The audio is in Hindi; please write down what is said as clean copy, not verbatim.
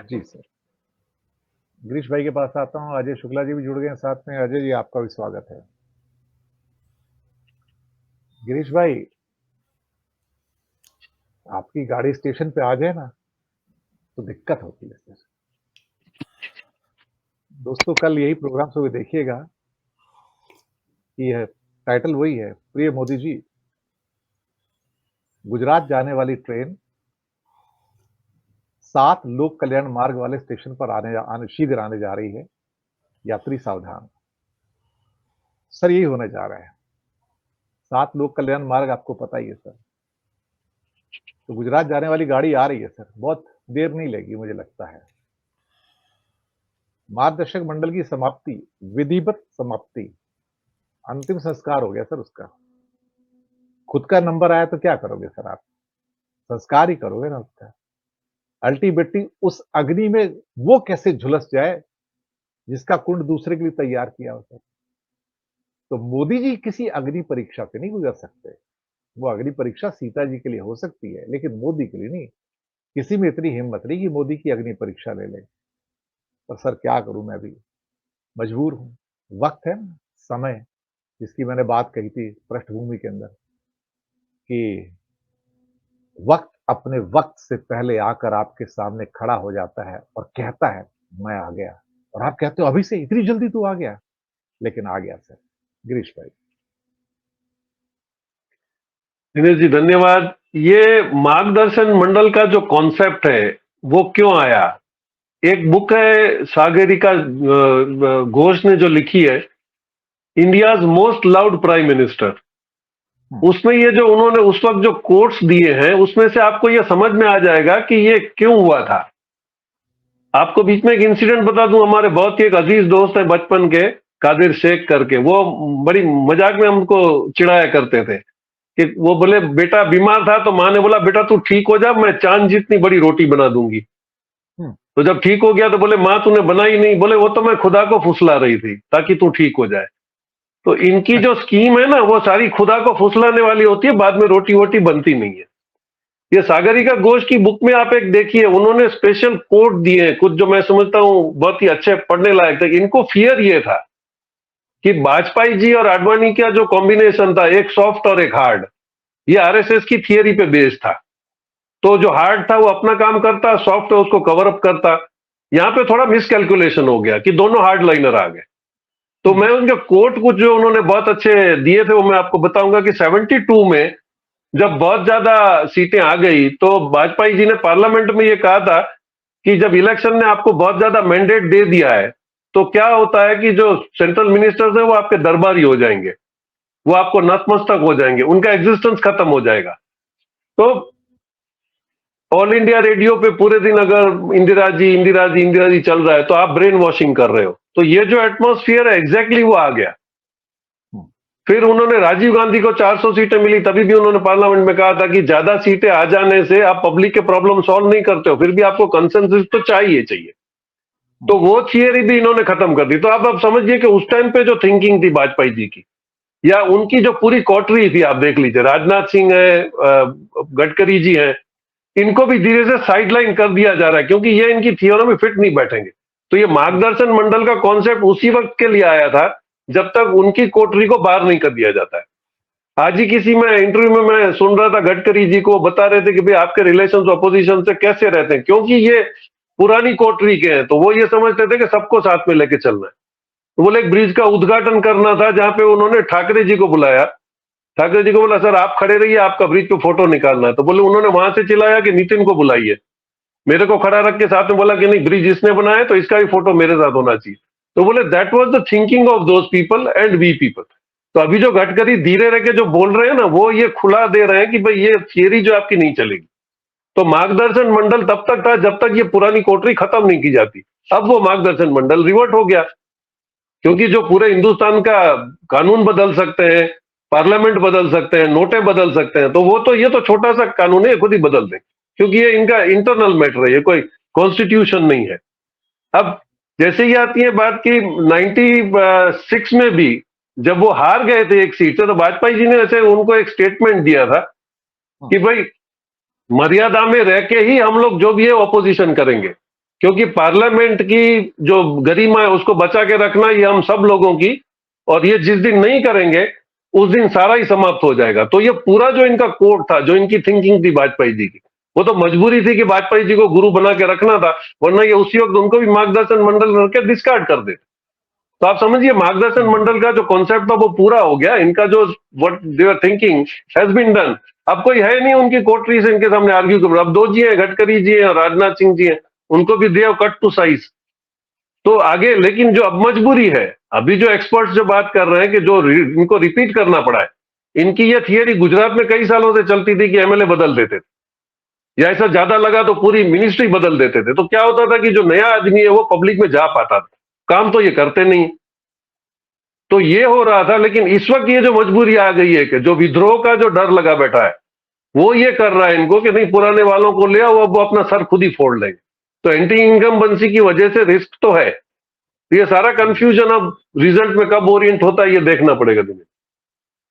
जी सर। गिरीश भाई के पास आता हूँ। अजय शुक्ला जी भी जुड़ गए हैं साथ में। अजय जी, आपका भी स्वागत है। गिरीश भाई, आपकी गाड़ी स्टेशन पे आ जाए ना तो दिक्कत होती है सर। दोस्तों, कल यही प्रोग्राम सुबह देखिएगा कि है टाइटल वही है, प्रिय मोदी जी, गुजरात जाने वाली ट्रेन 7 लोक कल्याण मार्ग वाले स्टेशन पर शीघ्र आने जा रही है। यात्री सावधान। सर, यही होने जा रहा है। 7 लोक कल्याण मार्ग आपको पता ही है सर। तो गुजरात जाने वाली गाड़ी आ रही है सर। बहुत देर नहीं लगी मुझे लगता है। मार्गदर्शक मंडल की समाप्ति, विधिवत समाप्ति, अंतिम संस्कार हो गया सर उसका। खुद का नंबर आया तो क्या करोगे सर आप? संस्कार ही करोगे ना उसका। अल्टीमेटली उस अग्नि में वो कैसे झुलस जाए जिसका कुंड दूसरे के लिए तैयार किया हो सर। तो मोदी जी किसी अग्नि परीक्षा से नहीं गुजर सकते। वो अग्नि परीक्षा सीता जी के लिए हो सकती है, लेकिन मोदी के लिए नहीं। किसी में इतनी हिम्मत नहीं कि मोदी की अग्नि परीक्षा ले ले। पर सर क्या करूं, मैं भी मजबूर हूं। वक्त है ना, समय, जिसकी मैंने बात कही थी पृष्ठभूमि के अंदर, कि वक्त अपने वक्त से पहले आकर आपके सामने खड़ा हो जाता है और कहता है मैं आ गया। और आप कहते हो अभी से इतनी जल्दी तू आ गया? लेकिन आ गया सर। गिरीश भाई। दिनेश जी धन्यवाद। ये मार्गदर्शन मंडल का जो कॉन्सेप्ट है वो क्यों आया? एक बुक है सागरिका घोष ने जो लिखी है, India's most loud prime minister. उसमें ये जो उन्होंने उस वक्त जो कोट्स दिए हैं उसमें से आपको ये समझ में आ जाएगा कि ये क्यों हुआ था। आपको बीच में एक इंसिडेंट बता दूं। हमारे बहुत ही एक अजीज दोस्त है बचपन के, कादिर शेख करके, वो बड़ी मजाक में हमको चिढ़ाया करते थे कि वो बोले बेटा बीमार था तो माँ ने बोला बेटा तू ठीक हो जा, मैं चांद जितनी बड़ी रोटी बना दूंगी। तो जब ठीक हो गया तो बोले माँ तूने बनाई नहीं। बोले वो तो मैं खुदा को फुसला रही थी ताकि तू ठीक हो जाए। तो इनकी जो स्कीम है ना वो सारी खुदा को फुसलाने वाली होती है, बाद में रोटी वोटी बनती नहीं है। ये सागरिका घोष की बुक में आप एक देखिए, उन्होंने स्पेशल कोट दिए हैं कुछ जो मैं समझता हूं बहुत ही अच्छे पढ़ने लायक थे। इनको फियर ये था कि वाजपेयी जी और आडवाणी का जो कॉम्बिनेशन था, एक सॉफ्ट और एक हार्ड, ये आरएसएस की थियरी पे बेस्ड था। तो जो हार्ड था वो अपना काम करता, सॉफ्ट है उसको कवर अप करता। यहां पे थोड़ा मिसकैलकुलेशन हो गया कि दोनों हार्ड लाइनर आ गए। तो मैं उनके कोट कुछ जो उन्होंने बहुत अच्छे दिए थे वो मैं आपको बताऊंगा कि 72 में जब बहुत ज्यादा सीटें आ गई तो वाजपेयी जी ने पार्लियामेंट में ये कहा था कि जब इलेक्शन ने आपको बहुत ज्यादा मैंडेट दे दिया है तो क्या होता है कि जो सेंट्रल मिनिस्टर्स है वो आपके दरबारी हो जाएंगे, वो आपको नतमस्तक हो जाएंगे, उनका एग्जिस्टेंस खत्म हो जाएगा। तो ऑल इंडिया रेडियो पे पूरे दिन अगर इंदिरा जी इंदिरा जी इंदिरा जी चल रहा है तो आप ब्रेन वॉशिंग कर रहे हो। तो ये जो एटमॉस्फेयर है एग्जैक्टली वो आ गया। फिर उन्होंने राजीव गांधी को 400 सीटें मिली, तभी भी उन्होंने पार्लियामेंट में कहा था कि ज्यादा सीटें आ जाने से आप पब्लिक के प्रॉब्लम सॉल्व नहीं करते हो, फिर भी आपको कंसेंसस तो चाहिए चाहिए। तो वो थियरी भी इन्होंने खत्म कर दी। तो आप समझिए कि उस टाइम पे जो थिंकिंग थी वाजपेयी जी की, या उनकी जो पूरी कोटरी थी, आप देख लीजिए राजनाथ सिंह है, गडकरी जी हैं, इनको भी धीरे से साइडलाइन कर दिया जा रहा है क्योंकि ये इनकी थियोरी में फिट नहीं बैठेंगे। तो ये मार्गदर्शन मंडल का कॉन्सेप्ट उसी वक्त के लिए आया था जब तक उनकी कोठरी को बाहर नहीं कर दिया जाता है। आज ही किसी में इंटरव्यू में मैं सुन रहा था, गडकरी जी को बता रहे थे कि भाई आपके रिलेशन अपोजिशन से कैसे रहते हैं, क्योंकि ये पुरानी कोठरी के हैं तो वो ये समझते थे कि सबको साथ में लेके चलना है। तो बोले एक ब्रिज का उद्घाटन करना था जहां पे उन्होंने ठाकरे जी को बुलाया। ठाकरे जी को बोला सर आप खड़े रहिए, आपका ब्रिज पे फोटो निकालना है। तो बोले उन्होंने वहां से चिल्लाया कि नितिन को बुलाइए। मेरे को खड़ा रख के साथ में बोला कि नहीं ब्रिज इसने बनाया तो इसका भी फोटो मेरे साथ होना चाहिए। तो बोले that was the thinking of those people and we people. तो अभी जो गडकरी धीरे रह के जो बोल रहे हैं ना, वो ये खुला दे रहे हैं कि भाई ये थियरी जो आपकी नहीं चलेगी। तो मार्गदर्शन मंडल तब तक था जब तक ये पुरानी कोठरी खत्म नहीं की जाती। अब वो मार्गदर्शन मंडल रिवर्ट हो गया क्योंकि जो पूरे हिंदुस्तान का कानून बदल सकते हैं, पार्लियामेंट बदल सकते हैं, नोटें बदल सकते हैं, तो वो तो ये तो छोटा सा कानून है, खुद ही बदल दें क्योंकि ये इनका इंटरनल मैटर है, ये कोई कॉन्स्टिट्यूशन नहीं है। अब जैसे ही आती है बात की 96 में भी जब वो हार गए थे एक सीट से, तो वाजपेयी जी ने ऐसे उनको एक स्टेटमेंट दिया था कि भाई मर्यादा में रह के ही हम लोग जो भी है ऑपोजिशन करेंगे। क्योंकि पार्लियामेंट की जो गरिमा है उसको बचा के रखना ये हम सब लोगों की, और ये जिस दिन नहीं करेंगे उस दिन सारा ही समाप्त हो जाएगा। तो ये पूरा जो इनका कोड था, जो इनकी थिंकिंग थी वाजपेयी जी की, वो तो मजबूरी थी कि वाजपेयी जी को गुरु बना के रखना था, वरना ये उसी वक्त उनको भी मार्गदर्शन मंडल करके डिस्कार्ड कर देते। तो आप समझिए मार्गदर्शन मंडल का जो कॉन्सेप्ट था वो पूरा हो गया, इनका जो what they are thinking has been done. अब कोई है नहीं उनकी कोटरी से इनके सामने आर्ग्यू कर, अब दो जी हैं, गडकरी जी हैं और राजनाथ सिंह जी हैं, उनको भी दे कट टू साइज। तो आगे लेकिन जो अब मजबूरी है, अभी जो एक्सपर्ट्स जो बात कर रहे हैं कि जो इनको रिपीट करना पड़ा है, इनकी ये थियरी गुजरात में कई सालों से चलती थी कि एमएलए बदल देते थे, या ऐसा ज्यादा लगा तो पूरी मिनिस्ट्री बदल देते थे। तो क्या होता था कि जो नया आदमी है वो पब्लिक में जा पाता था, काम तो ये करते नहीं। तो ये हो रहा था, लेकिन इस वक्त ये जो मजबूरी आ गई है कि जो विद्रोह का जो डर लगा बैठा है वो ये कर रहा है इनको कि नहीं, पुराने वालों को ले आओ, अब वो अपना सर खुद ही फोड़ लेंगे। तो एंटी इनकम्बेंसी की वजह से रिस्क तो है, ये सारा कंफ्यूजन अब रिजल्ट में कब ओरिएंट होता है ये देखना पड़ेगा।